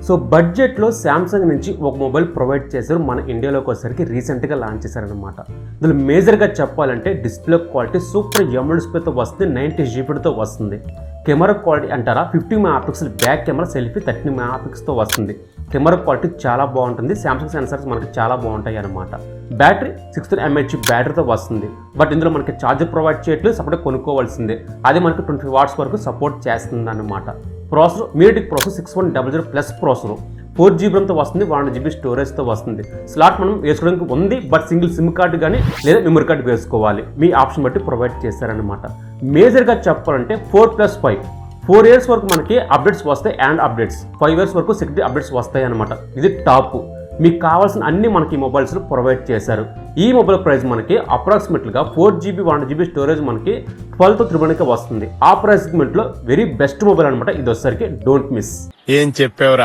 So బడ్జెట్లో Samsung నుంచి ఒక మొబైల్ ప్రొవైడ్ చేశారు మన ఇండియాలోకి వచ్చేసరికి రీసెంట్గా లాంచ్ చేశారనమాట. ఇందులో మేజర్గా చెప్పాలంటే డిస్ప్లే క్వాలిటీ సూపర్ ఎమ్ఎల్ డిస్ప్లేతో వస్తుంది, 90 జీబీతో వస్తుంది. కెమెరా క్వాలిటీ అంటారా 50 మెగాపిక్సెల్ బ్యాక్ కెమెరా, సెల్ఫీ 30 మెగాపిక్సెల్తో వస్తుంది. కెమెరా క్వాలిటీ చాలా బాగుంటుంది, శాంసంగ్ సెన్సార్స్ మనకి చాలా బాగుంటాయి అనమాట. బ్యాటరీ 6000 mAh బ్యాటరీతో వస్తుంది. బట్ ఇందులో మనకి ఛార్జర్ ప్రొవైడ్ చేయట్లేదు, సపరేట్ కొనుక్కోవాల్సిందే. అది మనకి 20 వాట్స్ వరకు సపోర్ట్ చేస్తుంది అనమాట. Processor MediaTek processor 6100 plus processor, 4GB తో వస్తుంది, 1GB స్టోరేజ్తో వస్తుంది. స్లాట్ మనం వేసుకోవడానికి ఉంది, బట్ సింగిల్ సిమ్ కార్డు కానీ లేదా మెమరీ కార్డు వేసుకోవాలి, మీ ఆప్షన్ బట్టి ప్రొవైడ్ చేస్తారనమాట. మేజర్గా చెప్పాలంటే 4+5 4 ఇయర్స్ వరకు మనకి అప్డేట్స్ వస్తాయి, అండ్ అప్డేట్స్ 5 ఇయర్స్ వరకు సెక్యూరిటీ అప్డేట్స్ వస్తాయి అనమాట. ఇది టాప్. మీకు కావాల్సిన అన్ని మనకి మొబైల్స్లో ప్రొవైడ్ చేశారు. ఈ మొబైల్ ప్రైస్ మనకి అప్రాక్సిమేట్గా 4GB 1GB స్టోరేజ్ మనకి 12 to 3 వస్తుంది. ఆ ప్రైస్ సెగ్మెంట్లో వెరీ బెస్ట్ మొబైల్ అనమాట. ఇది వచ్చేసరికి డోంట్ మిస్. ఏం చెప్పావురా?